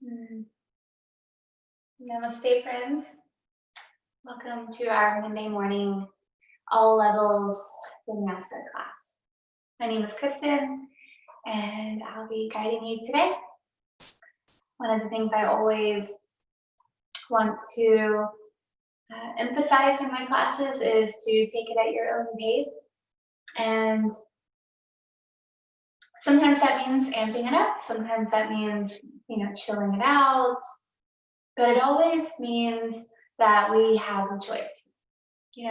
Mm. Namaste, friends. Welcome to our Monday morning all levels vinyasa class. My name is Kristen, and I'll be guiding you today. One of the things I always want to emphasize in my classes is to take it at your own pace. And sometimes that means amping it up. Sometimes that means, chilling it out. But it always means that we have a choice. We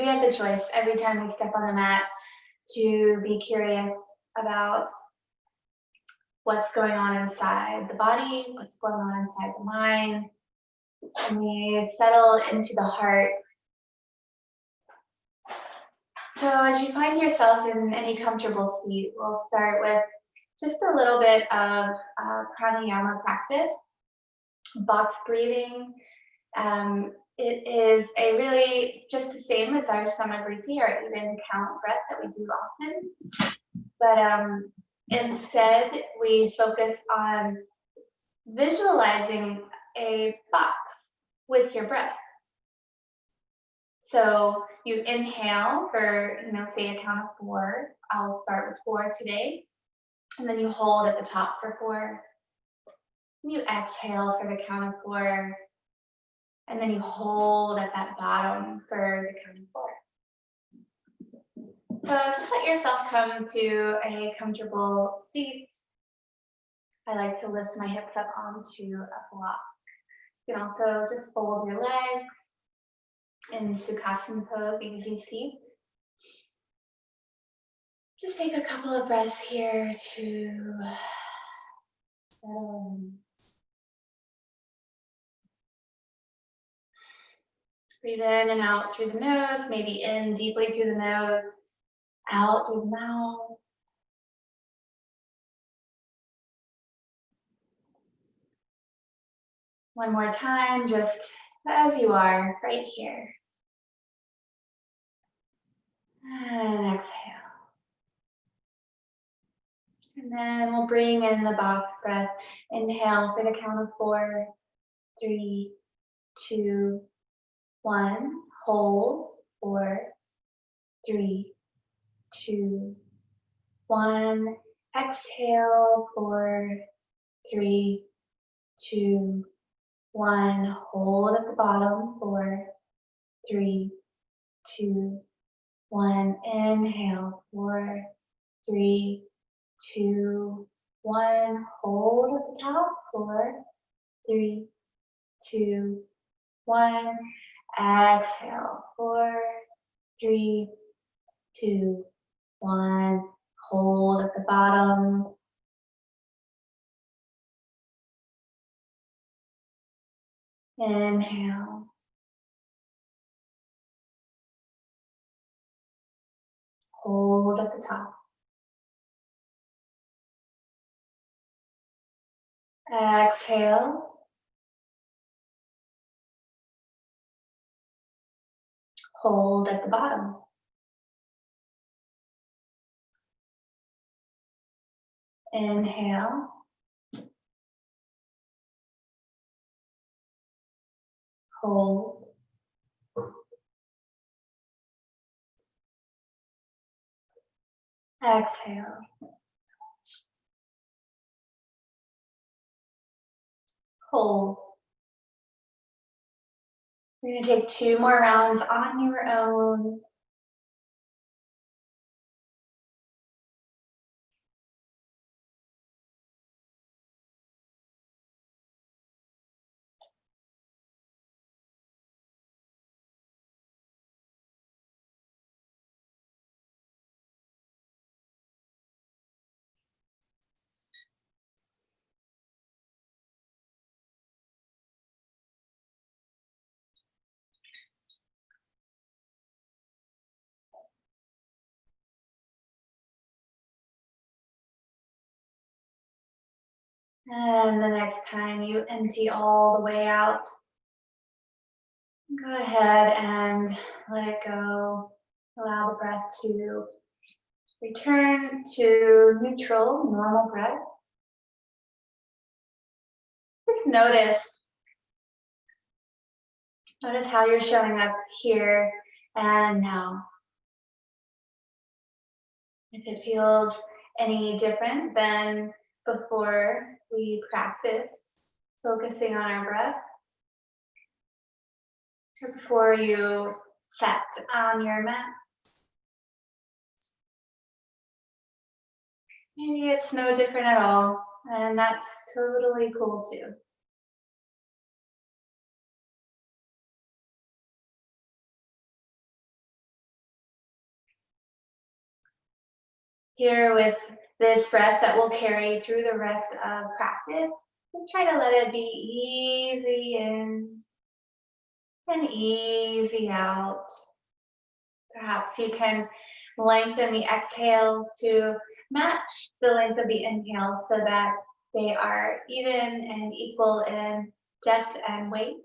have the choice every time we step on the mat to be curious about what's going on inside the body, what's going on inside the mind, and we settle into the heart. So as you find yourself in any comfortable seat, we'll start with just a little bit of pranayama practice, box breathing. It is a really just the same as our Samavritti or even count breath that we do often. But instead, we focus on visualizing a box with your breath. So you inhale for, say a count of 4. I'll start with 4 today. And then you hold at the top for 4. And you exhale for the count of 4. And then you hold at that bottom for the count of 4. So just let yourself come to a comfortable seat. I like to lift my hips up onto a block. You can also just fold your legs in Sukhasana pose, easy seat. Just take a couple of breaths here to settle in. Breathe in and out through the nose, maybe in deeply through the nose, out through the mouth. One more time, just as you are, right here. And exhale. And then we'll bring in the box breath. Inhale for the count of 4, 3, 2, 1. Hold. 4, 3, 2, 1. Exhale. 4, 3, 2, 1. Hold at the bottom. 4, 3, 2, 1. Inhale. 4, 3, 2, 1. Hold at the top. 4, 3, 2, 1. Exhale. 4, 3, 2, 1. Hold at the bottom. Inhale. Hold at the top. Exhale. Hold at the bottom. Inhale. Hold. Exhale. Hold. We're going to take 2 more rounds on your own. And the next time you empty all the way out, go ahead and let it go. Allow the breath to return to neutral, normal breath. just notice how you're showing up here and now. If it feels any different than before we practiced focusing on our breath, or before you sat on your mat, maybe it's no different at all, and that's totally cool too. Here with this breath that we'll carry through the rest of practice, just try to let it be easy in and easy out. Perhaps you can lengthen the exhales to match the length of the inhales so that they are even and equal in depth and weight.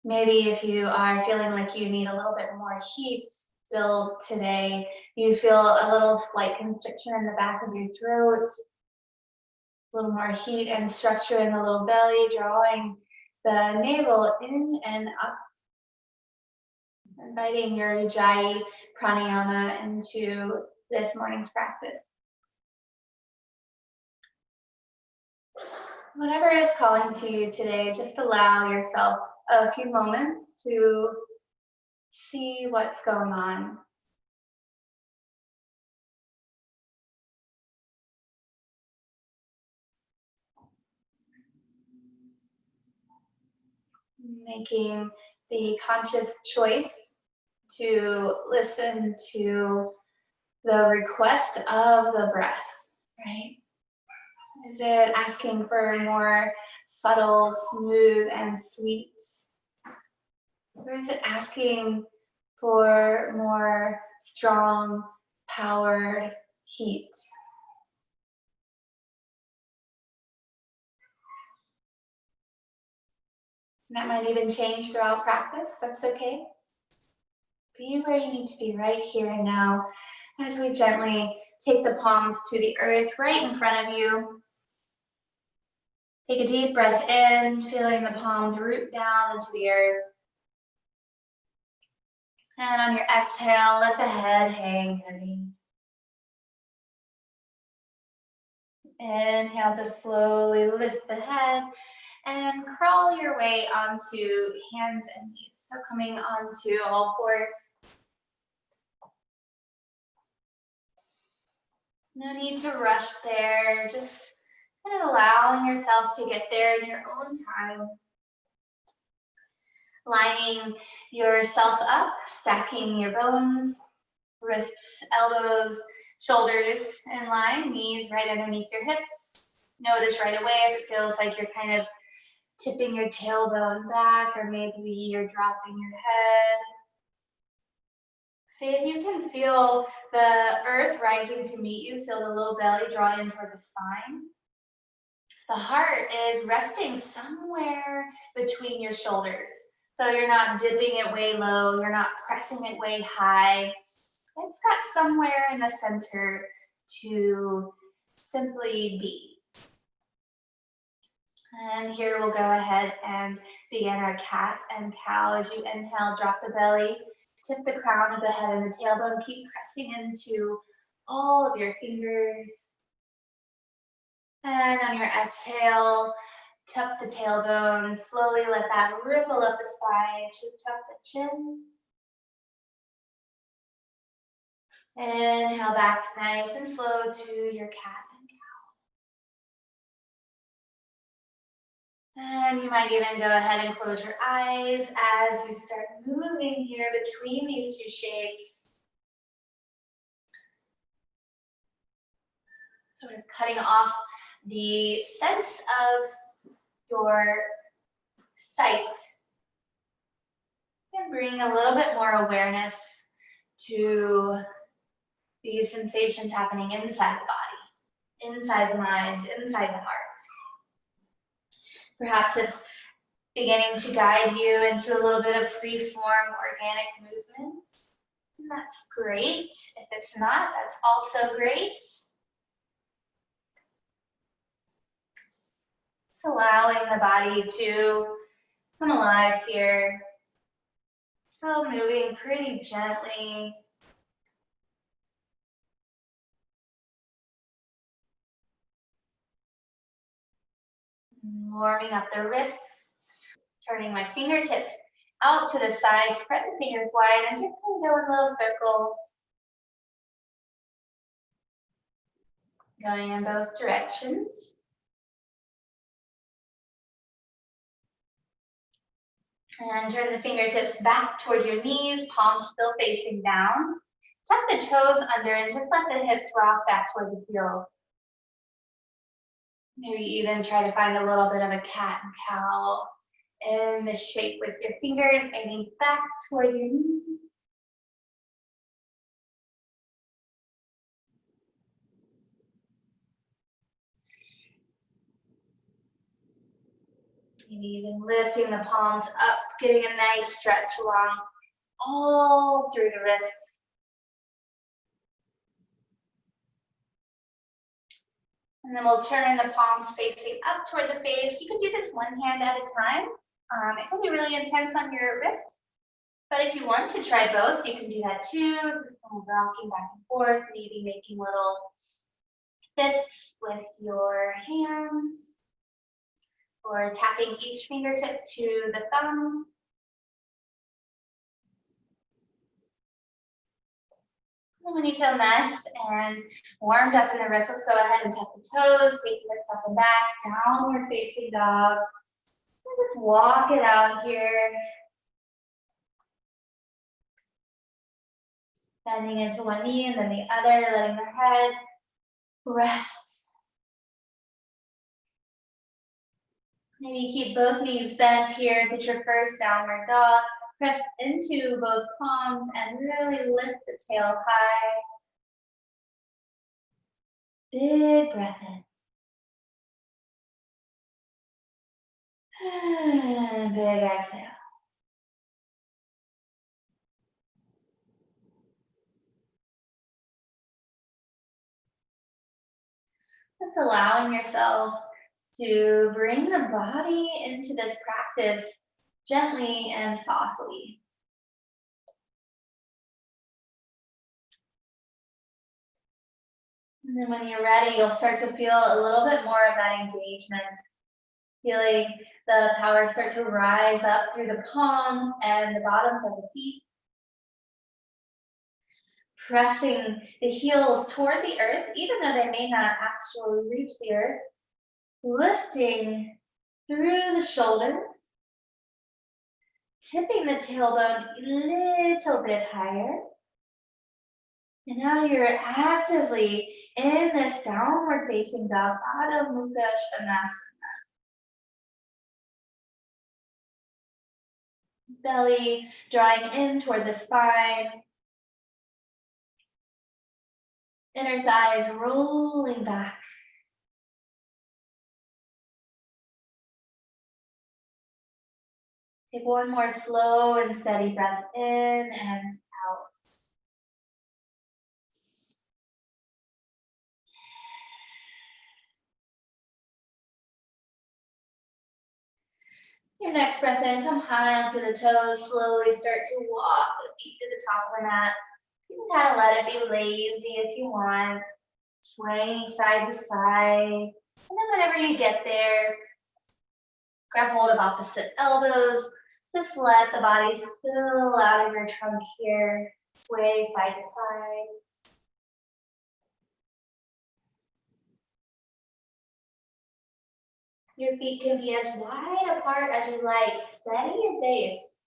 Maybe if you are feeling like you need a little bit more heat build today, you feel a little slight constriction in the back of your throat, a little more heat and structure in the low belly, drawing the navel in and up, inviting your Ujjayi pranayama into this morning's practice. Whatever is calling to you today, just allow yourself a few moments to see what's going on. Making the conscious choice to listen to the request of the breath, right? Is it asking for more subtle, smooth, and sweet? Or is it asking for more strong, powered heat? And that might even change throughout practice. That's okay. Be where you need to be right here and now as we gently take the palms to the earth right in front of you. Take a deep breath in, feeling the palms root down into the earth. And on your exhale, let the head hang heavy. Inhale to slowly lift the head and crawl your way onto hands and knees. So coming onto all fours. No need to rush there, just kind of allowing yourself to get there in your own time. Lining yourself up, stacking your bones, wrists, elbows, shoulders in line, knees right underneath your hips. Notice right away if it feels like you're kind of tipping your tailbone back, or maybe you're dropping your head. See if you can feel the earth rising to meet you. Feel the low belly draw in toward the spine. The heart is resting somewhere between your shoulders. So you're not dipping it way low, you're not pressing it way high. It's got somewhere in the center to simply be. And here we'll go ahead and begin our cat and cow. As you inhale, drop the belly, tip the crown of the head and the tailbone. Keep pressing into all of your fingers. And on your exhale, tuck the tailbone. Slowly let that ripple up the spine to tuck the chin. Inhale back nice and slow to your cat and cow. And you might even go ahead and close your eyes as you start moving here between these two shapes. Sort of cutting off the sense of your sight and bring a little bit more awareness to these sensations happening inside the body, inside the mind, inside the heart. Perhaps it's beginning to guide you into a little bit of free-form organic movement. And that's great. If it's not, that's also great. Just allowing the body to come alive here. Still moving pretty gently. Warming up the wrists. Turning my fingertips out to the side. Spread the fingers wide and just kind of go in little circles. Going in both directions. And turn the fingertips back toward your knees, palms still facing down. Tuck the toes under and just let the hips rock back toward the heels. Maybe even try to find a little bit of a cat and cow in this shape with your fingers, aiming back toward your knees. Maybe even lifting the palms up, getting a nice stretch along all through the wrists. And then we'll turn the palms facing up toward the face. You can do this one hand at a time. It can be really intense on your wrist. But if you want to try both, you can do that too. Just kind of rocking back and forth, maybe making little fists with your hands, or tapping each fingertip to the thumb. And when you feel nice and warmed up in the wrists, let's go ahead and tuck the toes, take the hips up and back, downward facing dog. And just walk it out here. Bending into one knee and then the other, letting the head rest. Maybe keep both knees bent here. Get your first downward dog. Press into both palms and really lift the tail high. Big breath in. And big exhale. Just allowing yourself to bring the body into this practice gently and softly. And then when you're ready, you'll start to feel a little bit more of that engagement. Feeling the power start to rise up through the palms and the bottoms of the feet. Pressing the heels toward the earth, even though they may not actually reach the earth. Lifting through the shoulders. Tipping the tailbone a little bit higher. And now you're actively in this downward facing dog, Adho Mukha Svanasana. Belly drawing in toward the spine. Inner thighs rolling back. Take one more slow and steady breath in and out. Your next breath in, come high onto the toes, slowly start to walk the feet to the top of the mat. You can kind of let it be lazy if you want, swaying side to side. And then whenever you get there, grab hold of opposite elbows. Just let the body spill out of your trunk here, sway side to side. Your feet can be as wide apart as you like. Steady your base.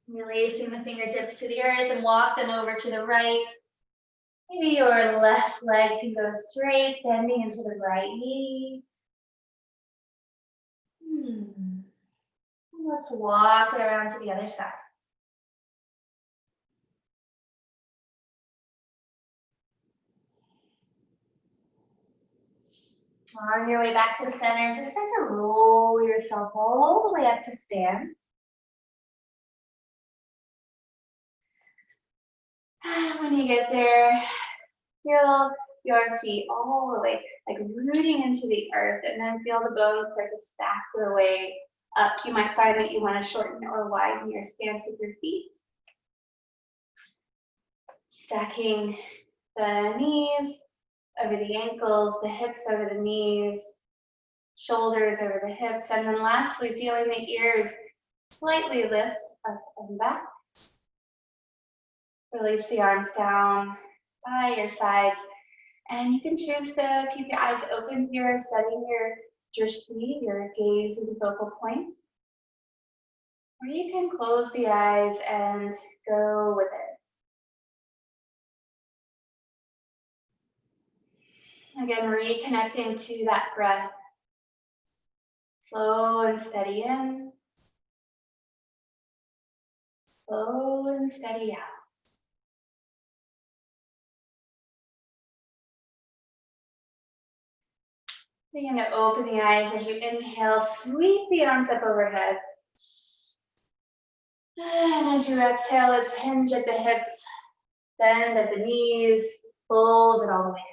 Releasing the fingertips to the earth and walk them over to the right. Maybe your left leg can go straight, bending into the right knee. Let's walk it around to the other side. On your way back to center, just start to roll yourself all the way up to stand. When you get there, feel your feet all the way, like rooting into the earth, and then feel the bones start to stack their way up. You might find that you want to shorten or widen your stance with your feet. Stacking the knees over the ankles, the hips over the knees, shoulders over the hips, and then lastly, feeling the ears slightly lift up and back. Release the arms down by your sides, and you can choose to keep your eyes open here, setting your drishti, your gaze and focal point. Or you can close the eyes and go with it. Again, reconnecting to that breath. Slow and steady in. Slow and steady out. Begin to open the eyes as you inhale, sweep the arms up overhead. And as you exhale, let's hinge at the hips, bend at the knees, fold it all the way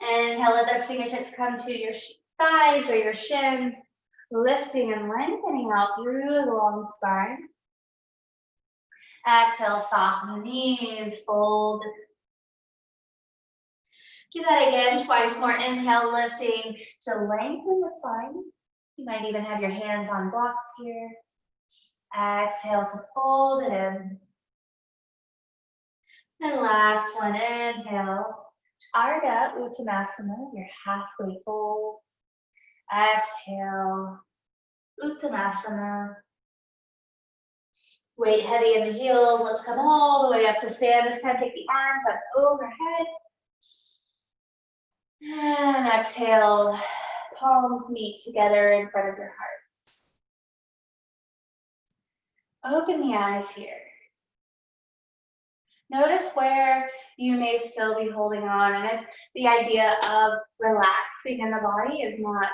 down. Inhale, let those fingertips come to your thighs or your shins, lifting and lengthening out through the long spine. Exhale, soften the knees, fold. Do that again, twice more. Inhale, lifting to lengthen the spine. You might even have your hands on blocks here. Exhale to fold it in. And last one, inhale. Ardha Uttanasana, your halfway fold. Exhale, Uttanasana. Weight heavy in the heels. Let's come all the way up to stand. This time take the arms up overhead. And exhale, palms meet together in front of your heart. Open the eyes here. Notice where you may still be holding on, and if the idea of relaxing in the body is not,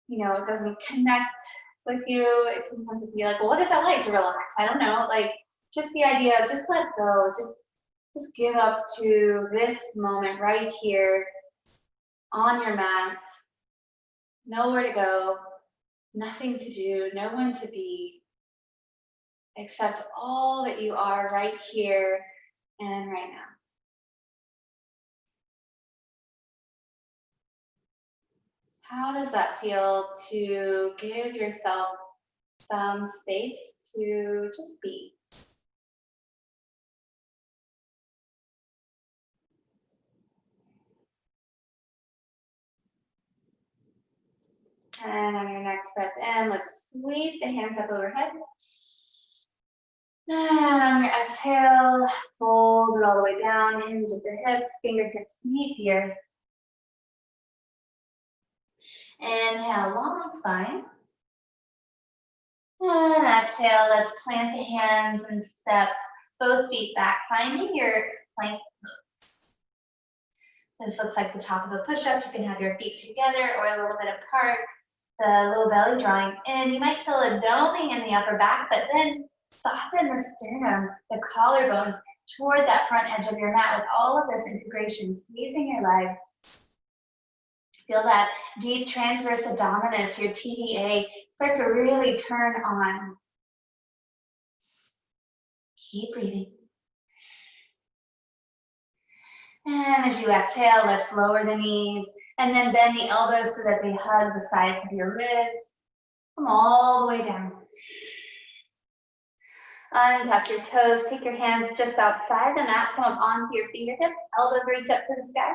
it doesn't connect with you, it sometimes would be like, well, what is that like to relax? I don't know, like just the idea of just let go, just give up to this moment right here on your mat. Nowhere to go, nothing to do, no one to be, except all that you are right here and right now. How does that feel to give yourself some space to just be? And on your next breath in, let's sweep the hands up overhead. And on your exhale, fold it all the way down, hinge at the hips, fingertips meet here. Inhale, long spine. And exhale, let's plant the hands and step both feet back, finding your plank pose. This looks like the top of a push-up. You can have your feet together or a little bit apart, the low belly drawing in. You might feel a doming in the upper back, but then soften the sternum, the collarbones toward that front edge of your mat with all of this integration, squeezing your legs. Feel that deep transverse abdominis, your TDA, start to really turn on. Keep breathing. And as you exhale, let's lower the knees and then bend the elbows so that they hug the sides of your ribs. Come all the way down. Untuck your toes, take your hands just outside the mat, come up onto your fingertips, elbows reach up to the sky.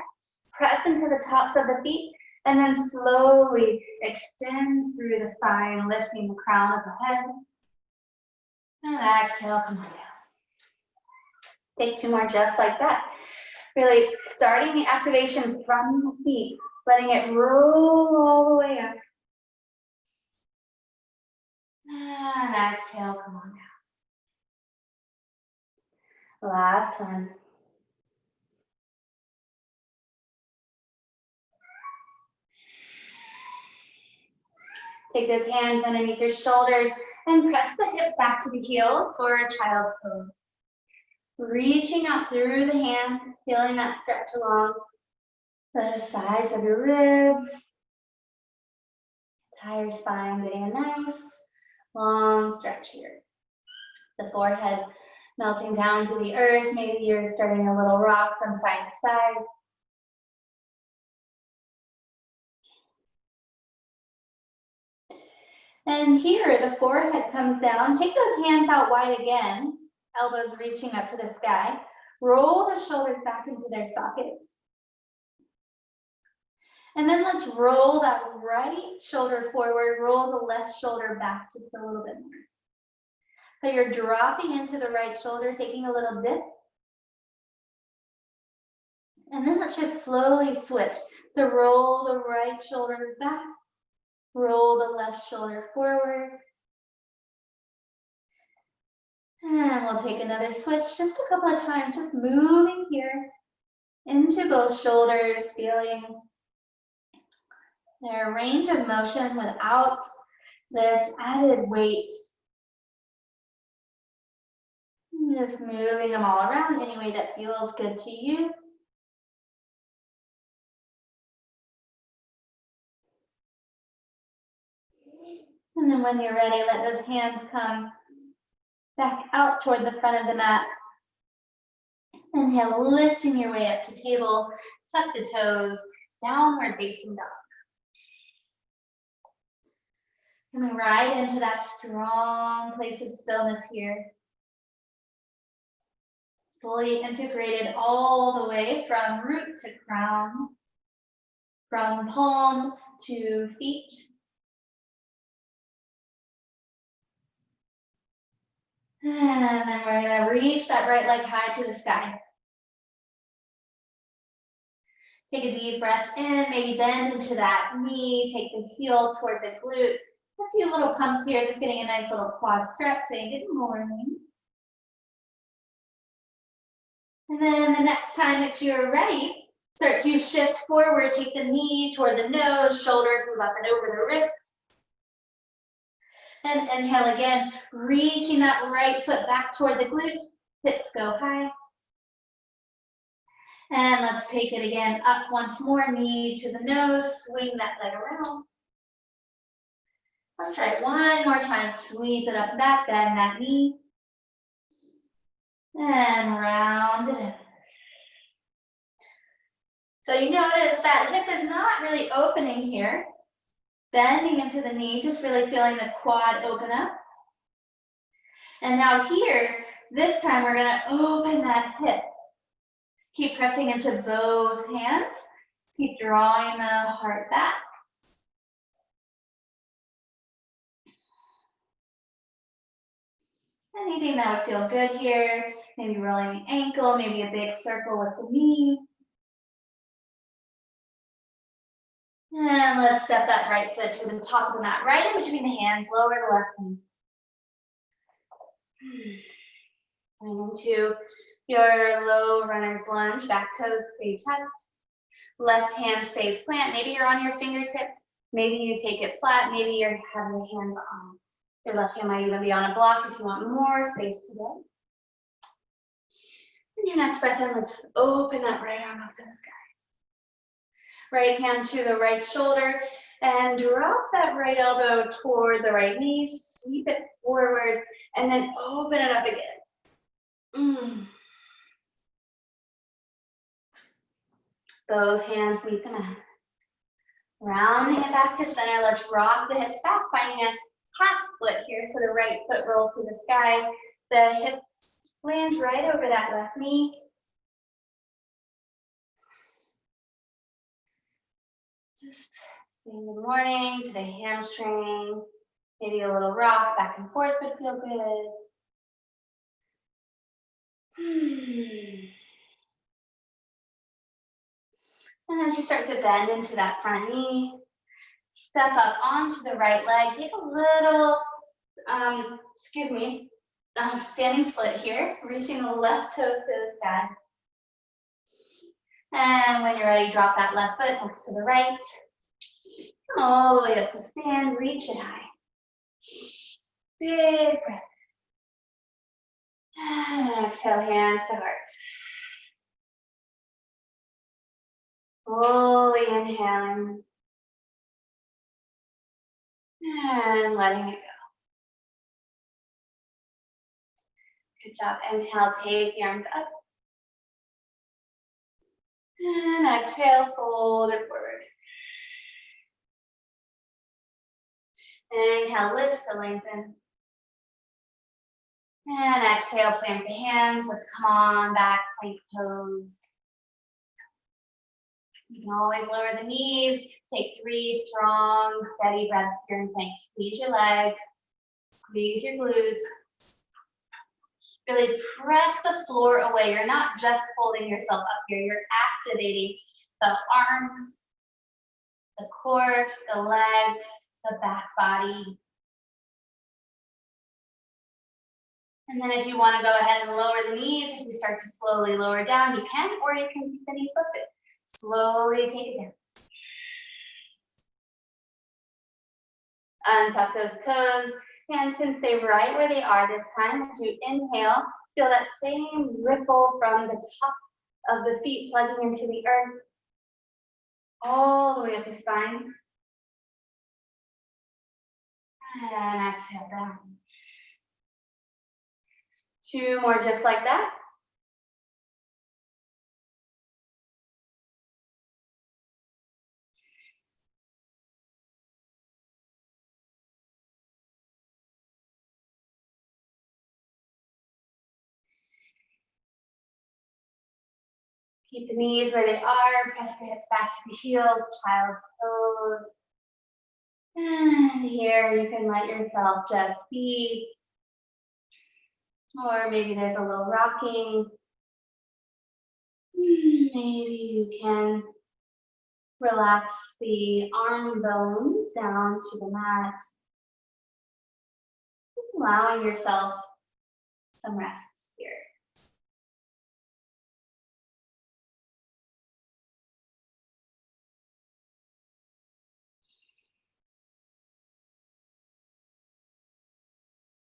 Press into the tops of the feet, and then slowly extend through the spine, lifting the crown of the head. And exhale, come on down. Take two more just like that. Really starting the activation from the feet, letting it roll all the way up. And exhale, come on down. Last one. Take those hands underneath your shoulders and press the hips back to the heels for a child's pose. Reaching out through the hands, feeling that stretch along the sides of your ribs. Entire spine getting a nice long stretch here. The forehead melting down to the earth. Maybe you're starting a little rock from side to side. And here, the forehead comes down. Take those hands out wide again. Elbows reaching up to the sky. Roll the shoulders back into their sockets. And then let's roll that right shoulder forward. Roll the left shoulder back just a little bit more. So you're dropping into the right shoulder, taking a little dip. And then let's just slowly switch. So roll the right shoulder back. Roll the left shoulder forward. And we'll take another switch just a couple of times, just moving here into both shoulders, feeling their range of motion without this added weight. Just moving them all around any way that feels good to you. And then when you're ready, let those hands come back out toward the front of the mat. Inhale, lifting your way up to table. Tuck the toes, downward facing dog. Coming right into that strong place of stillness here. Fully integrated all the way from root to crown, from palm to feet. And then we're gonna reach that right leg high to the sky. Take a deep breath in, maybe bend into that knee, take the heel toward the glute. A few little pumps here, just getting a nice little quad stretch, saying good morning. And then the next time that you're ready, start to shift forward, take the knee toward the nose, shoulders move up and over the wrists. And inhale again, reaching that right foot back toward the glute, hips go high. And let's take it again, up once more, knee to the nose, swing that leg around. Let's try it one more time, sweep it up and back, bend that knee. And round it in. So you notice that hip is not really opening here. Bending into the knee, just really feeling the quad open up. And now here, this time we're gonna open that hip. Keep pressing into both hands. Keep drawing the heart back. Anything that would feel good here. Maybe rolling the ankle, maybe a big circle with the knee. And let's step that right foot to the top of the mat, right in between the hands, lower the left knee. Going into your low runner's lunge, back toes stay tucked. Left hand stays plant. Maybe you're on your fingertips. Maybe you take it flat. Maybe you're having your hands on. Your left hand might even be on a block if you want more space today. And your next breath in, let's open that right arm up to the sky. Right hand to the right shoulder and drop that right elbow toward the right knee. Sweep it forward and then open it up again. Both hands meet the mat. Rounding it back to center. Let's rock the hips back, finding a half split here. So the right foot rolls to the sky. The hips land right over that left knee. Just saying good morning to the hamstring. Maybe a little rock back and forth would feel good. And as you start to bend into that front knee, step up onto the right leg. Take a little, standing split here, reaching the left toes to the sky. And when you're ready, drop that left foot next to the right. Come all the way up to stand, reach it high. Big breath. And exhale, hands to heart. Fully inhaling and letting it go. Good job. Inhale, take the arms up. And exhale, fold it forward. Inhale, lift to lengthen. And exhale, plant the hands. Let's come on back, plank pose. You can always lower the knees. Take 3 strong, steady breaths here in plank. Squeeze your legs, squeeze your glutes. Really press the floor away. You're not just holding yourself up here. You're activating the arms, the core, the legs, the back body. And then if you want to go ahead and lower the knees as we start to slowly lower down, you can, or you can keep the knees lifted. Slowly take it down. Untuck those toes. Hands can stay right where they are this time. As you inhale, feel that same ripple from the top of the feet plugging into the earth, all the way up the spine. And exhale down. 2 more just like that. Keep the knees where they are. Press the hips back to the heels. Child's pose. And here you can let yourself just be. Or maybe there's a little rocking. Maybe you can relax the arm bones down to the mat. Allowing yourself some rest here.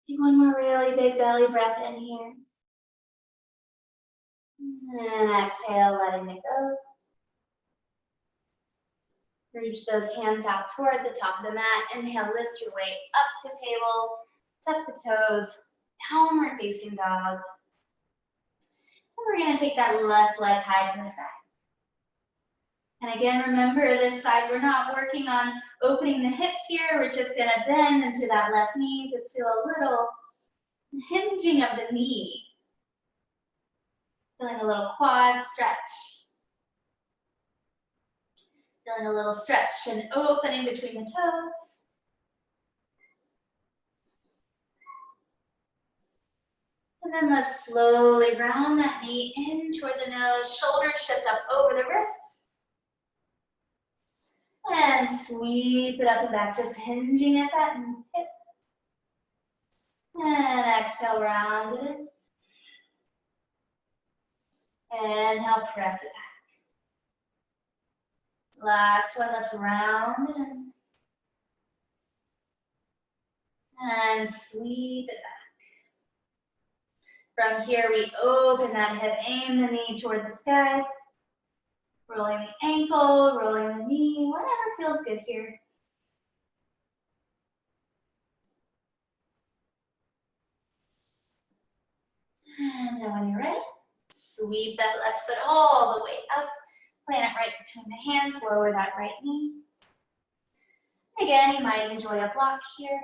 Take one more really big belly breath in here. And exhale, letting it go. Reach those hands out toward the top of the mat. Inhale, lift your weight up to table. Tuck the toes. Downward facing dog. And we're going to take that left leg high to the sky. And again, remember this side, we're not working on opening the hip here. We're just going to bend into that left knee. Just feel a little hinging of the knee. Feeling a little quad stretch. Feeling a little stretch and opening between the toes. And then let's slowly round that knee in toward the nose. Shoulders shift up over the wrists. And sweep it up and back, just hinging at that hip. And exhale, round it in. Inhale, press it back. Last one, let's round it in. And sweep it back. From here, we open that hip, aim the knee toward the sky. Rolling the ankle, rolling the knee, whatever feels good here. And then when you're ready, sweep that left foot all the way up. Plant it right between the hands, lower that right knee. Again, you might enjoy a block here.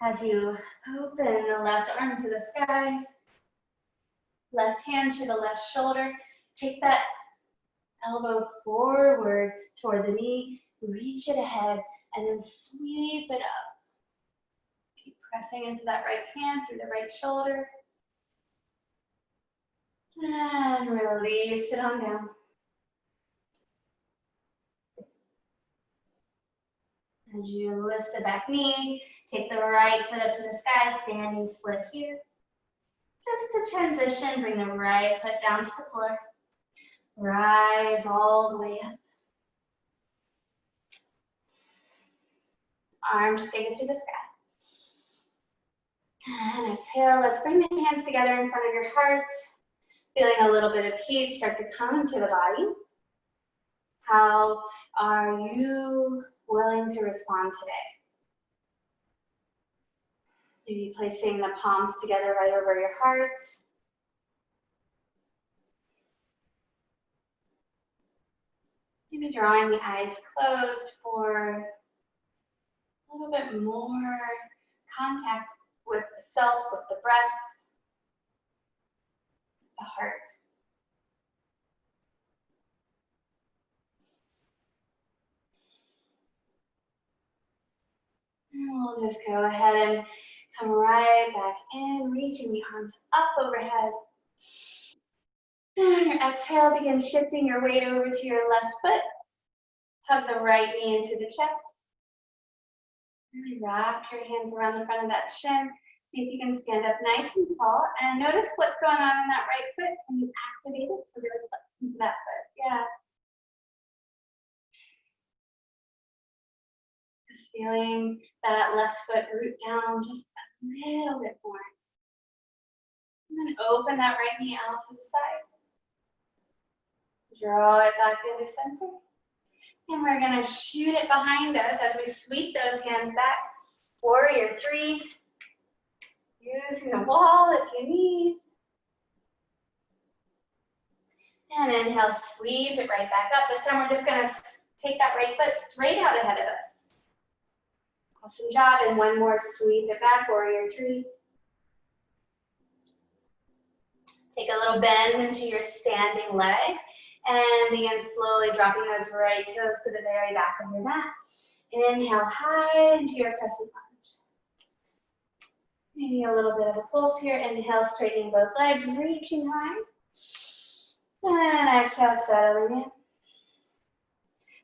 As you open the left arm to the sky, left hand to the left shoulder, take that elbow forward toward the knee, reach it ahead, and then sweep it up. Keep pressing into that right hand through the right shoulder. And release it on down. As you lift the back knee, take the right foot up to the sky, standing split here. Just to transition, bring the right foot down to the floor. Rise all the way up. Arms take it to the sky. And exhale. Let's bring the hands together in front of your heart. Feeling a little bit of heat start to come into the body. How are you willing to respond today? Maybe placing the palms together right over your heart. Maybe drawing the eyes closed for a little bit more contact with the self, with the breath, the heart. And we'll just go ahead and come right back in, reaching the arms up overhead. And on your exhale, begin shifting your weight over to your left foot. Hug the right knee into the chest. Really wrap your hands around the front of that shin. See if you can stand up nice and tall. And notice what's going on in that right foot. And you activate it so really flex into that foot. Yeah. Just feeling that left foot root down just a little bit more. And then open that right knee out to the side. Draw it back into center. And we're going to shoot it behind us as we sweep those hands back. Warrior 3. Using the wall if you need. And inhale, sweep it right back up. This time we're just going to take that right foot straight out ahead of us. Awesome job. And one more, sweep it back, warrior 3. Take a little bend into your standing leg. And begin slowly dropping those right toes to the very back of your mat. Inhale high into your crescent lunge. Maybe a little bit of a pulse here. Inhale, straightening both legs, reaching high. And exhale, settling in.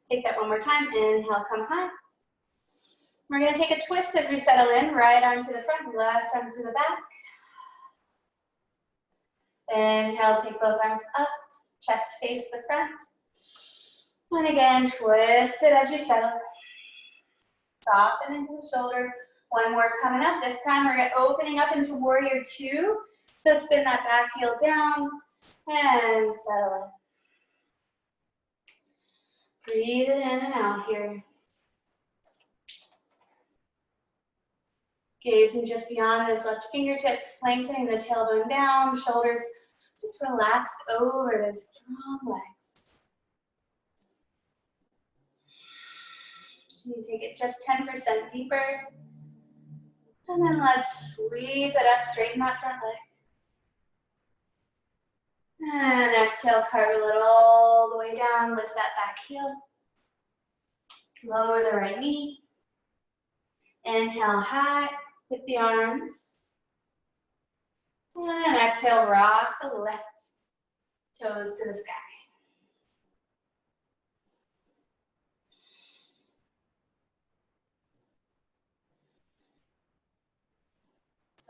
Take that one more time. Inhale, come high. We're going to take a twist as we settle in. Right arm to the front, left arm to the back. Inhale, take both arms up. Chest face the front. And again, twist it as you settle. Soften into the shoulders. One more coming up. This time we're opening up into warrior 2. So spin that back heel down and settle in. Breathe it in and out here. Gazing just beyond those left fingertips, lengthening the tailbone down, shoulders just relaxed over those strong legs. You take it just 10% deeper. And then let's sweep it up, straighten that front leg. And exhale, cartwheel it all the way down, lift that back heel. Lower the right knee. Inhale high with the arms. And exhale, rock the left toes to the sky.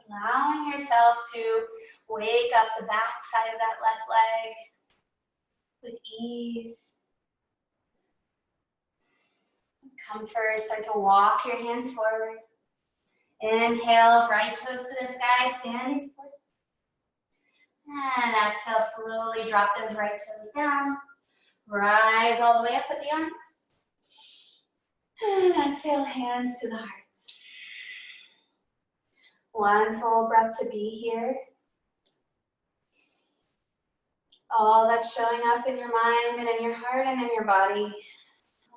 Allowing yourself to wake up the back side of that left leg with ease. Comfort, start to walk your hands forward. Inhale, right toes to the sky, standing split. And exhale, slowly drop those right toes down. Rise all the way up with the arms. And exhale, hands to the heart. One full breath to be here. All that's showing up in your mind and in your heart and in your body,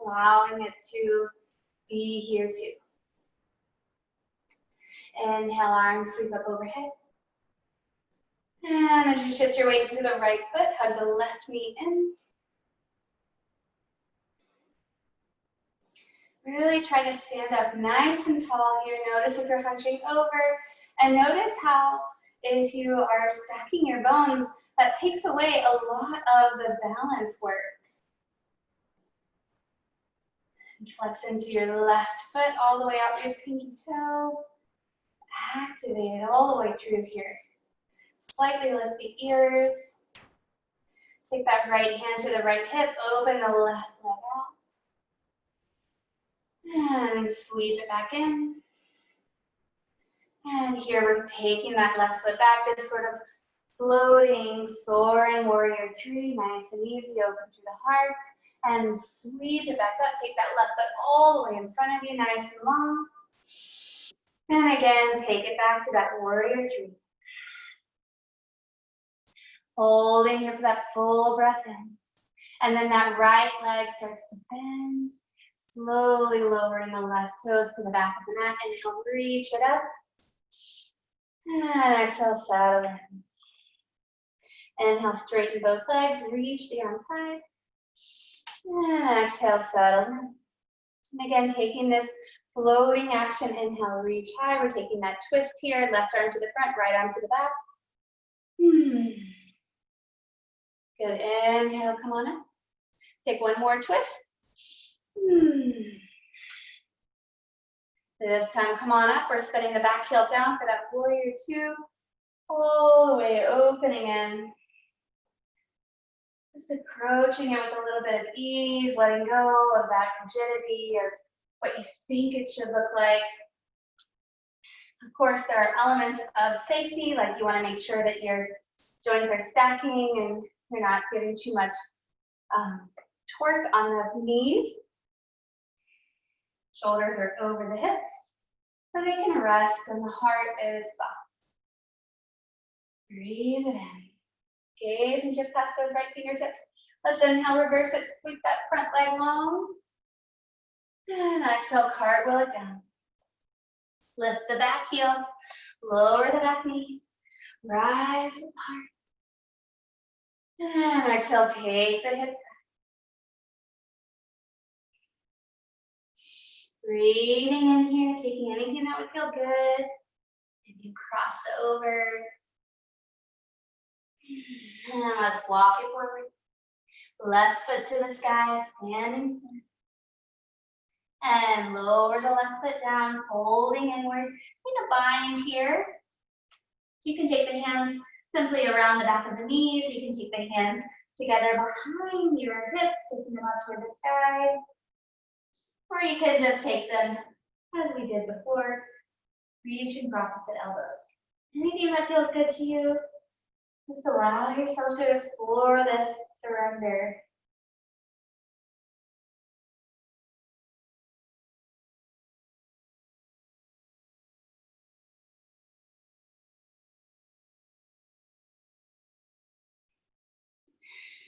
allowing it to be here too. Inhale, arms sweep up overhead. And as you shift your weight to the right foot, hug the left knee in. Really try to stand up nice and tall here. Notice if you're hunching over. And notice how if you are stacking your bones, that takes away a lot of the balance work. And flex into your left foot all the way out your pinky toe. Activate it all the way through here. Slightly lift the ears. Take that right hand to the right hip. Open the left leg out. And sweep it back in. And here we're taking that left foot back, just sort of floating, soaring warrior three, nice and easy, open through the heart, and sweep it back up. Take that left foot all the way in front of you, nice and long. And again, take it back to that warrior three. Holding here for that full breath in. And then that right leg starts to bend, slowly lowering the left toes to the back of the mat. Inhale, reach it up. And exhale, settle in. Inhale, straighten both legs, reach the arms high. And exhale, settle in. And again, taking this floating action, inhale, reach high. We're taking that twist here, left arm to the front, right arm to the back. Good, inhale, come on up. Take one more twist. This time, come on up. We're spinning the back heel down for that warrior two. All the way opening in. Just approaching it with a little bit of ease, letting go of that rigidity of what you think it should look like. Of course, there are elements of safety, like you want to make sure that your joints are stacking and you're not giving too much torque on the knees. Shoulders are over the hips, so they can rest and the heart is soft. Breathe it in. Gaze and just past those right fingertips. Let's inhale, reverse it, sweep that front leg long. And exhale, cartwheel it down. Lift the back heel, lower the back knee, rise the heart. And exhale, take the hips back. Breathing in here, taking anything that would feel good. And you cross over. And let's walk it forward. Left foot to the sky, standing still. And lower the left foot down, folding inward. In a bind here. You can take the hands simply around the back of the knees. You can take the hands together behind your hips, taking them up toward the sky. Or you can just take them, as we did before, reaching for opposite elbows. Anything that feels good to you, just allow yourself to explore this surrender.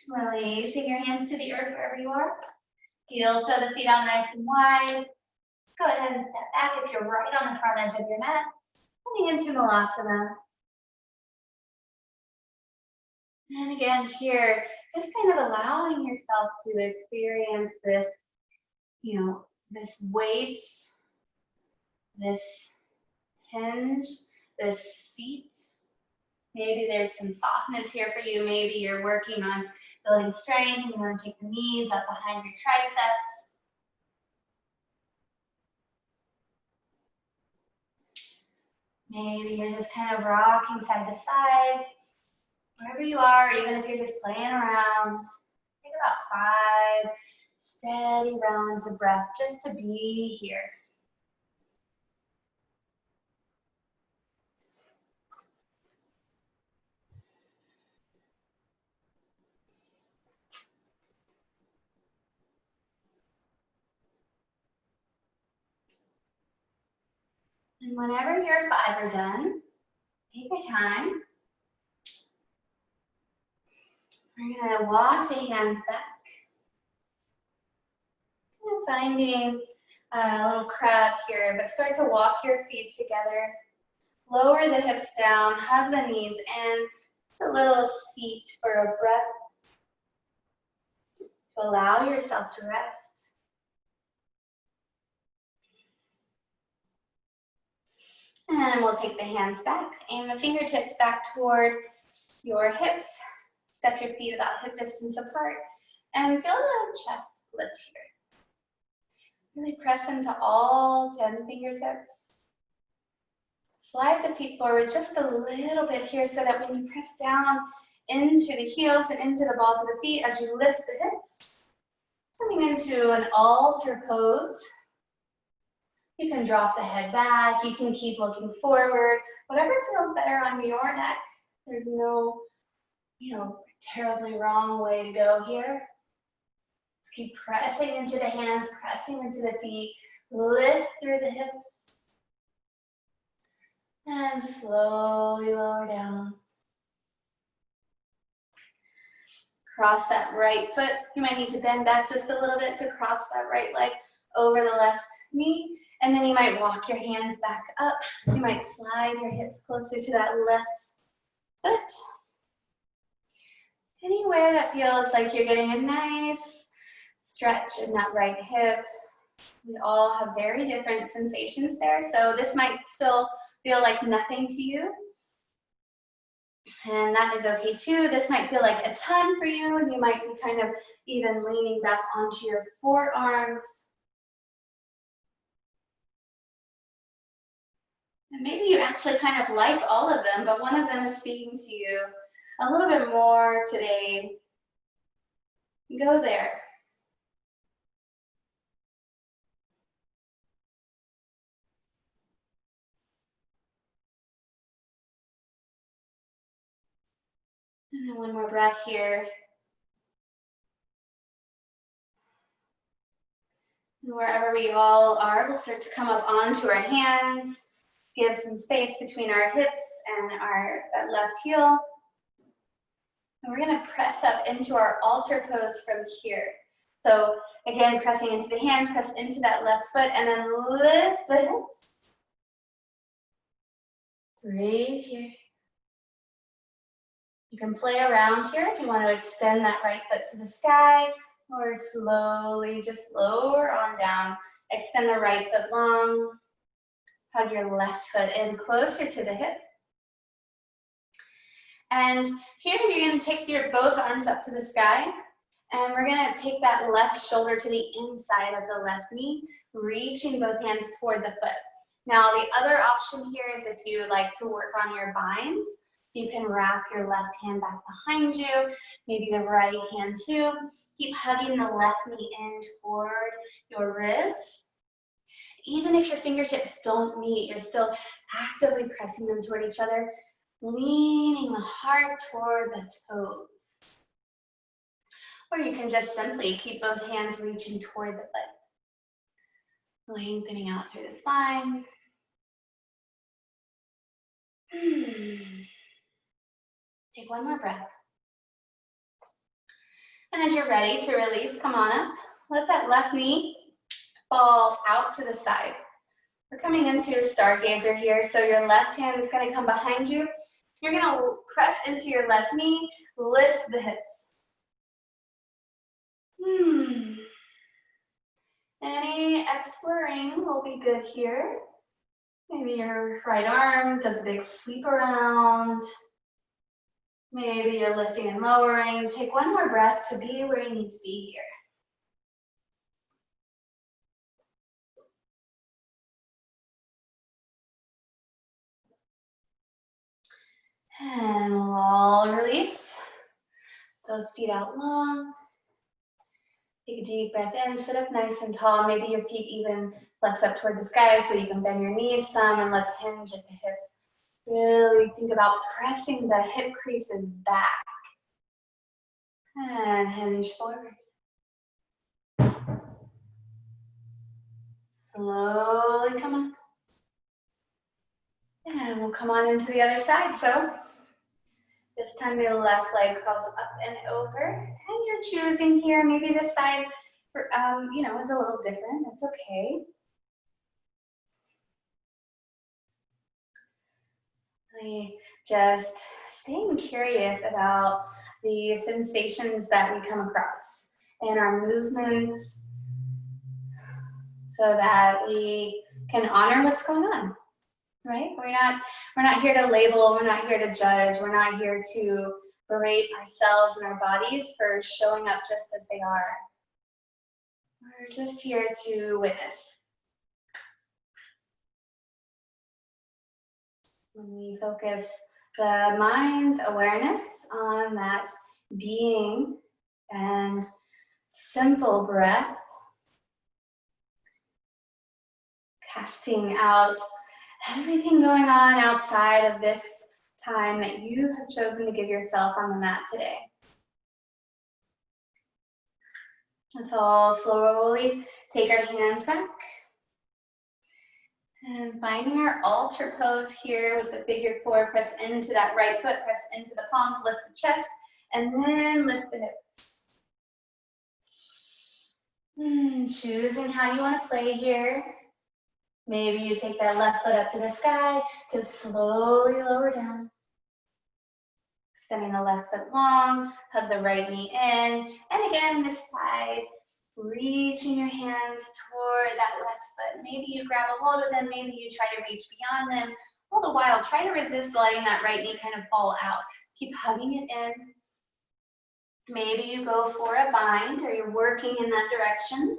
Releasing your hands to the earth wherever you are. Heel toe the feet out nice and wide. Go ahead and step back if you're right on the front edge of your mat. Coming into Malasana. And again here, just kind of allowing yourself to experience this, this weight, this hinge, this seat. Maybe there's some softness here for you. Maybe you're working on building strength and you want to take the knees up behind your triceps. Maybe you're just kind of rocking side to side. Wherever you are, even if you're just playing around, take about 5 steady rounds of breath just to be here. And whenever your 5 are done, take your time. We're going to walk the hands back. And finding a little crab here, but start to walk your feet together. Lower the hips down, hug the knees in. It's a little seat for a breath. To allow yourself to rest. And we'll take the hands back and the fingertips back toward your hips. Step your feet about hip distance apart and feel the chest lift here. Really press into all 10 fingertips. Slide the feet forward just a little bit here so that when you press down into the heels and into the balls of the feet as you lift the hips, coming into an altar pose. You can drop the head back. You can keep looking forward. Whatever feels better on your neck. There's no, terribly wrong way to go here. Just keep pressing into the hands, pressing into the feet. Lift through the hips. And slowly lower down. Cross that right foot. You might need to bend back just a little bit to cross that right leg over the left knee. And then you might walk your hands back up. You might slide your hips closer to that left foot. Anywhere that feels like you're getting a nice stretch in that right hip. We all have very different sensations there. So this might still feel like nothing to you. And that is okay too. This might feel like a ton for you, and you might be kind of even leaning back onto your forearms. And maybe you actually kind of like all of them, but one of them is speaking to you a little bit more today. Go there. And then one more breath here. And wherever we all are, we'll start to come up onto our hands, give some space between our hips and that left heel. And we're gonna press up into our altar pose from here. So again, pressing into the hands, press into that left foot, and then lift the hips. Breathe here. You can play around here if you want to extend that right foot to the sky, or slowly just lower on down. Extend the right foot long. Hug your left foot in closer to the hip. And here you're going to take both arms up to the sky. And we're going to take that left shoulder to the inside of the left knee, reaching both hands toward the foot. Now the other option here is if you like to work on your binds, you can wrap your left hand back behind you, maybe the right hand too. Keep hugging the left knee in toward your ribs. Even if your fingertips don't meet, you're still actively pressing them toward each other, leaning the heart toward the toes. Or you can just simply keep both hands reaching toward the foot. Lengthening out through the spine. Take one more breath. And as you're ready to release, come on up. Let that left knee fall out to the side. We're coming into a stargazer here, so your left hand is going to come behind you. You're going to press into your left knee, lift the hips. Any exploring will be good here. Maybe your right arm does a big sweep around. Maybe you're lifting and lowering. Take one more breath to be where you need to be here. And we'll all release. Those feet out long. Take a deep breath in, sit up nice and tall. Maybe your feet even flex up toward the sky so you can bend your knees some, and let's hinge at the hips. Really think about pressing the hip creases back. And hinge forward. Slowly come up. And we'll come on into the other side. So this time the left leg crawls up and over. And you're choosing here, maybe this side, is a little different. It's okay. Just staying curious about the sensations that we come across in our movements so that we can honor what's going on, right? We're not here to label, we're not here to judge, we're not here to berate ourselves and our bodies for showing up just as they are. We're just here to witness. When we focus the mind's awareness on that being and simple breath, Casting out everything going on outside of this time that you have chosen to give yourself on the mat today. Let's all slowly take our hands back. And finding our altar pose here with the figure four, press into that right foot, press into the palms, lift the chest, and then lift the hips. Choosing how you want to play here. Maybe you take that left foot up to the sky to slowly lower down. Extending the left foot long, hug the right knee in. And again, this side, reaching your hands toward that left foot. Maybe you grab a hold of them, maybe you try to reach beyond them. All the while, try to resist letting that right knee kind of fall out. Keep hugging it in. Maybe you go for a bind or you're working in that direction.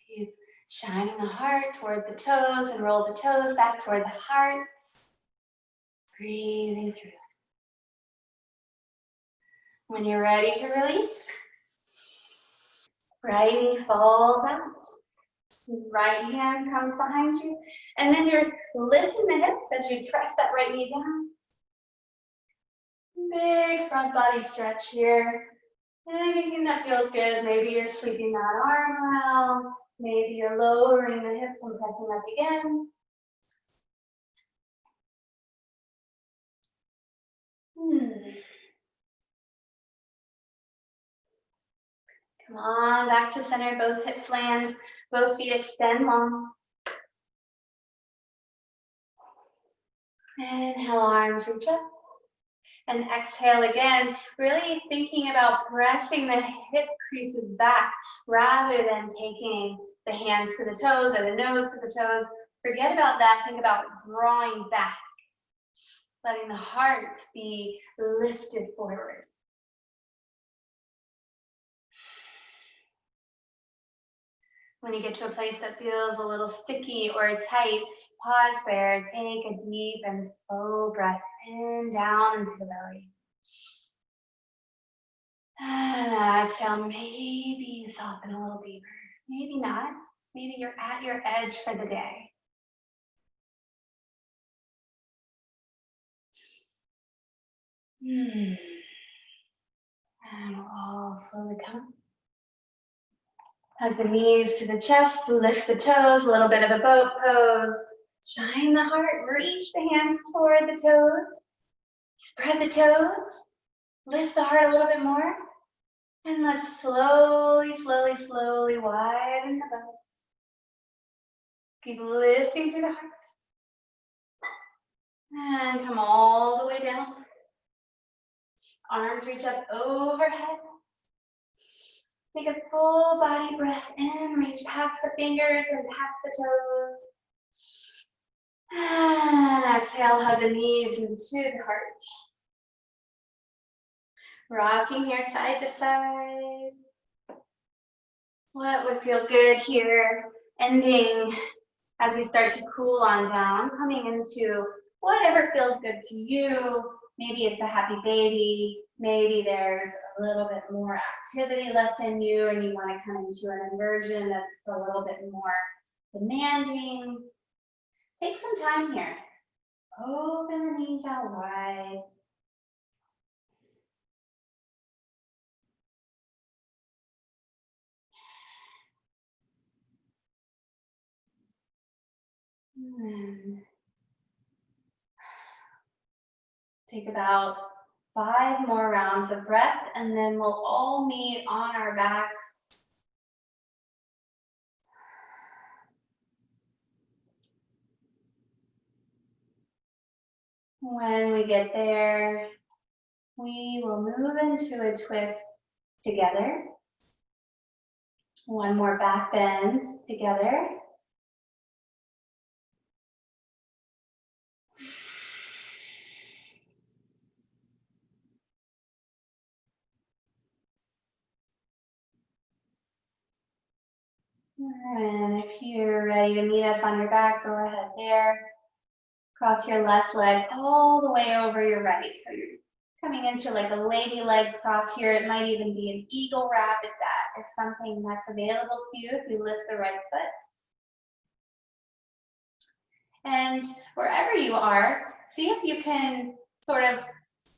Keep shining the heart toward the toes and roll the toes back toward the heart. Breathing through. When you're ready to release, right knee falls out. Right hand comes behind you. And then you're lifting the hips as you press that right knee down. Big front body stretch here. Anything that feels good. Maybe you're sweeping that arm around. Maybe you're lowering the hips and pressing up again. Come on, back to center. Both hips land. Both feet extend long. Inhale, arms reach up. And exhale again, really thinking about pressing the hip creases back rather than taking the hands to the toes or the nose to the toes. Forget about that. Think about drawing back, letting the heart be lifted forward. When you get to a place that feels a little sticky or tight, pause there. Take a deep and slow breath in, down into the belly. And exhale, maybe you soften a little deeper. Maybe not. Maybe you're at your edge for the day. And we'll all slowly come. Hug the knees to the chest, lift the toes, a little bit of a boat pose. Shine the heart, reach the hands toward the toes. Spread the toes. Lift the heart a little bit more. And let's slowly, slowly, slowly widen the boat. Keep lifting through the heart. And come all the way down. Arms reach up overhead. Take a full body breath in. Reach past the fingers and past the toes. And exhale, hug the knees into the heart. Rocking here side to side. What would feel good here? Ending as we start to cool on down, coming into whatever feels good to you. Maybe it's a happy baby. Maybe there's a little bit more activity left in you and you want to come into an inversion that's a little bit more demanding. Take some time here. Open the knees out wide. Take about 5 more rounds of breath, and then we'll all meet on our backs. When we get there, we will move into a twist together. One more back bend together. And if you're ready to meet us on your back, go ahead there. Cross your left leg all the way over your right. So you're coming into like a lady leg cross here. It might even be an eagle wrap if that is something that's available to you if you lift the right foot. And wherever you are, see if you can sort of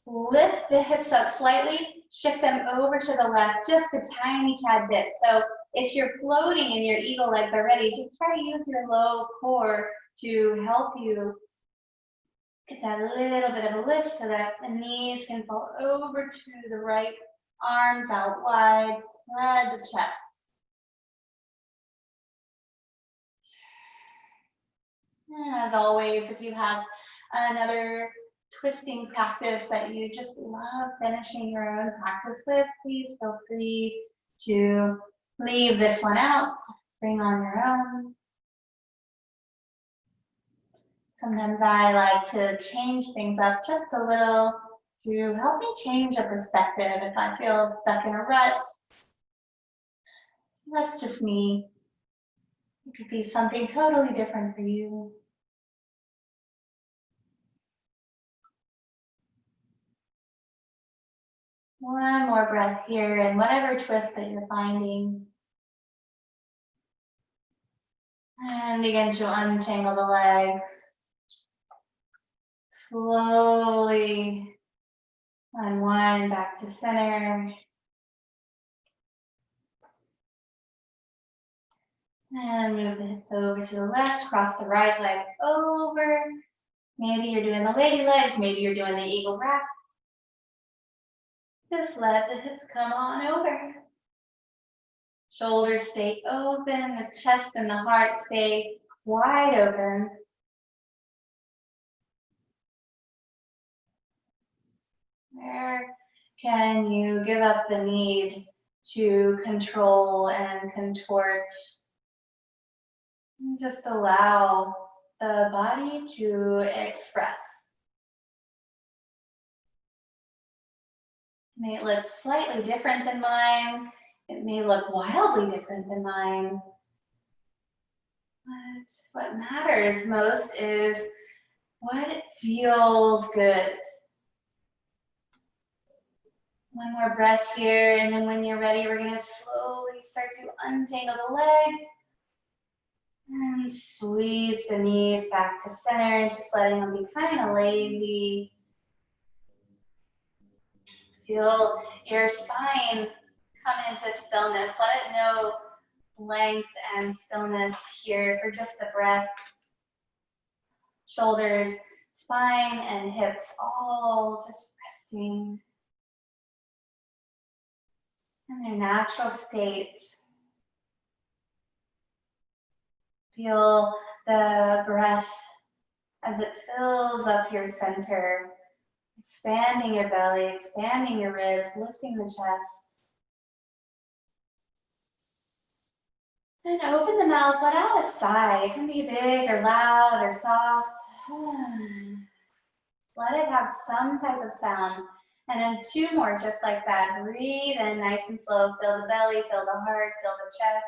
lift the hips up slightly, shift them over to the left, just a tiny tad bit. So if you're floating and your eagle legs are ready, just try to use your low core to help you get that little bit of a lift so that the knees can fall over to the right, arms out wide, spread the chest. And as always, if you have another twisting practice that you just love finishing your own practice with, please feel free to leave this one out, bring on your own. Sometimes I like to change things up just a little to help me change a perspective if I feel stuck in a rut. That's just me. It could be something totally different for you. One more breath here, and whatever twist that you're finding. And begin to untangle the legs. Slowly unwind back to center. And move the hips over to the left, cross the right leg over. Maybe you're doing the lady legs, maybe you're doing the eagle wrap. Just let the hips come on over. Shoulders stay open, the chest and the heart stay wide open. Where can you give up the need to control and contort? And just allow the body to express. It may look slightly different than mine. It may look wildly different than mine. But what matters most is what feels good. One more breath here, and then when you're ready, we're going to slowly start to untangle the legs and sweep the knees back to center, just letting them be kind of lazy. Feel your spine come into stillness. Let it know length and stillness here for just a breath. Shoulders, spine, and hips all just resting in their natural state. Feel the breath as it fills up your center, expanding your belly, expanding your ribs, lifting the chest. And open the mouth, let out a sigh. It can be big or loud or soft. Let it have some type of sound. And then two more just like that. Breathe in nice and slow. Feel the belly, feel the heart, feel the chest.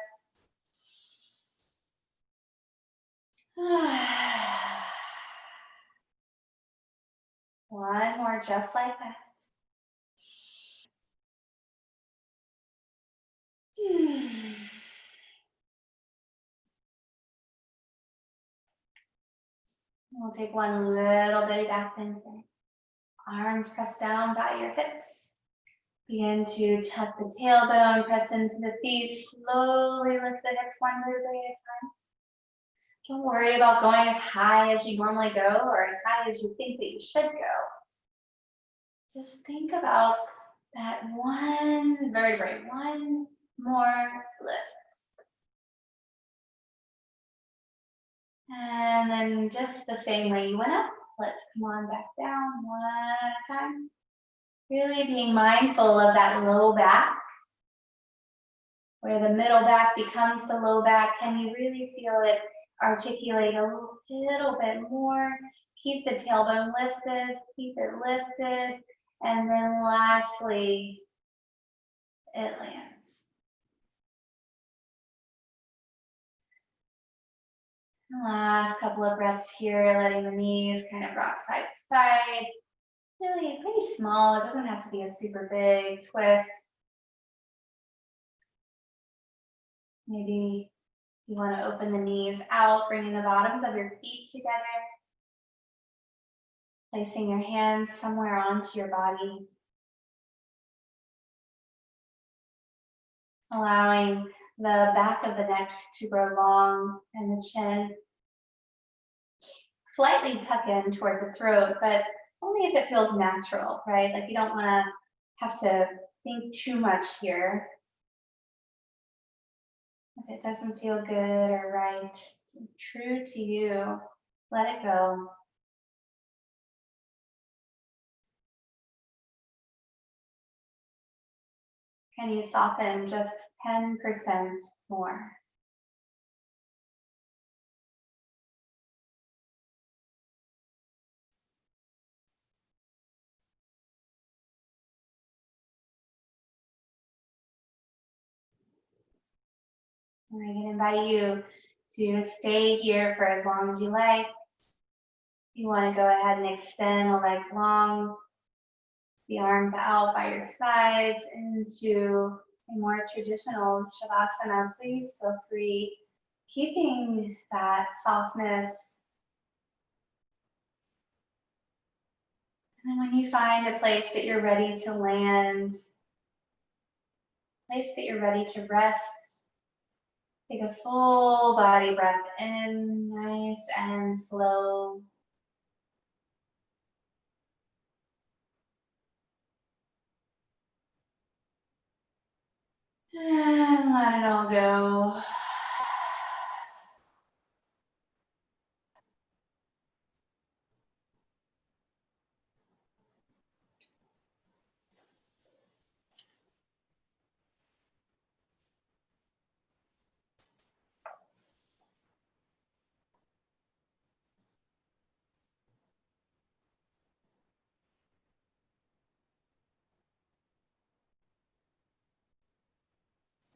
One more just like that. We'll take one little bitty back bend here. Arms pressed down by your hips. Begin to tuck the tailbone, press into the feet. Slowly lift the hips one vertebrae at a time. Don't worry about going as high as you normally go or as high as you think that you should go. Just think about that one vertebrae, one more lift. And then just the same way you went up, let's come on back down one at a time. Really being mindful of that low back, where the middle back becomes the low back. Can you really feel it articulate a little bit more? Keep the tailbone lifted, keep it lifted, and then lastly, it lands. Last couple of breaths here, letting the knees kind of rock side to side. Really pretty small, it doesn't have to be a super big twist. Maybe you want to open the knees out, bringing the bottoms of your feet together, placing your hands somewhere onto your body, allowing the back of the neck to grow long and the chin slightly tuck in toward the throat, but only if it feels natural, right? Like you don't want to have to think too much here. If it doesn't feel good or right, true to you, let it go. Can you soften just 10% more? And I can invite you to stay here for as long as you like. You want to go ahead and extend the legs long, the arms out by your sides into a more traditional Shavasana. Please feel free, keeping that softness. And then when you find a place that you're ready to land, place that you're ready to rest, take a full body breath in, nice and slow. And let it all go.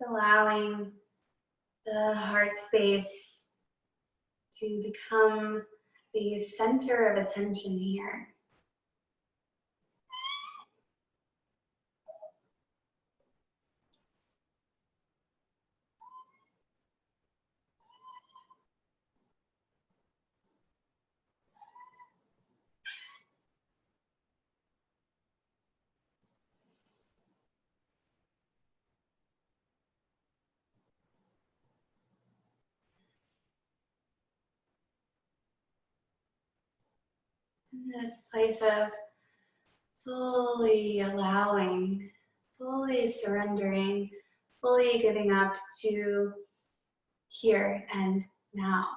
Allowing the heart space to become the center of attention here. This place of fully allowing, fully surrendering, fully giving up to here and now.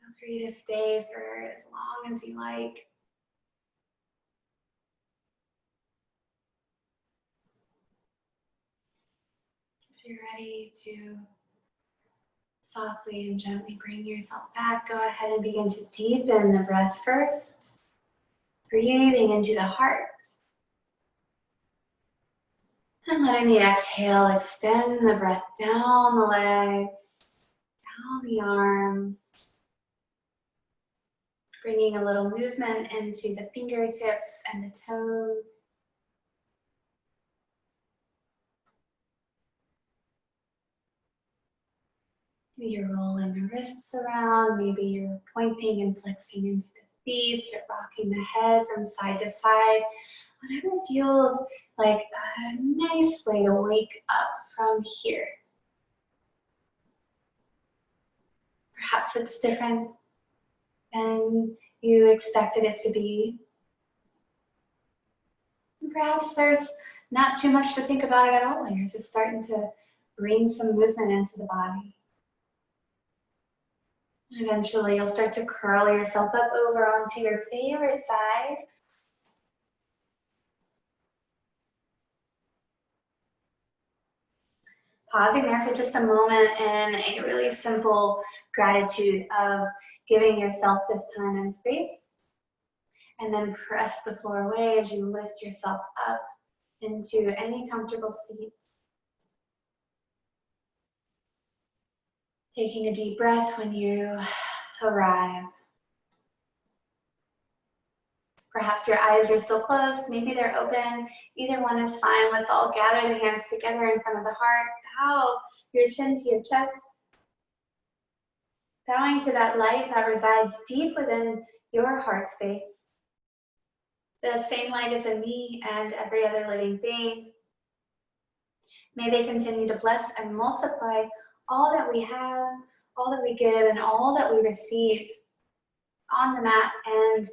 Feel free to stay for as long as you like. If you're ready to softly and gently bring yourself back, go ahead and begin to deepen the breath first. Breathing into the heart. And letting the exhale extend the breath down the legs, down the arms. Bringing a little movement into the fingertips and the toes. Maybe you're rolling the wrists around, maybe you're pointing and flexing into the feet, or rocking the head from side to side. Whatever feels like a nice way to wake up from here. Perhaps it's different than you expected it to be. And perhaps there's not too much to think about it at all. You're just starting to bring some movement into the body. Eventually, you'll start to curl yourself up over onto your favorite side. Pausing there for just a moment in a really simple gratitude of giving yourself this time and space. And then press the floor away as you lift yourself up into any comfortable seat. Taking a deep breath when you arrive. Perhaps your eyes are still closed, maybe they're open. Either one is fine. Let's all gather the hands together in front of the heart. Bow your chin to your chest. Bowing to that light that resides deep within your heart space. The same light is in me and every other living being. May they continue to bless and multiply all that we have, all that we give, and all that we receive on the mat and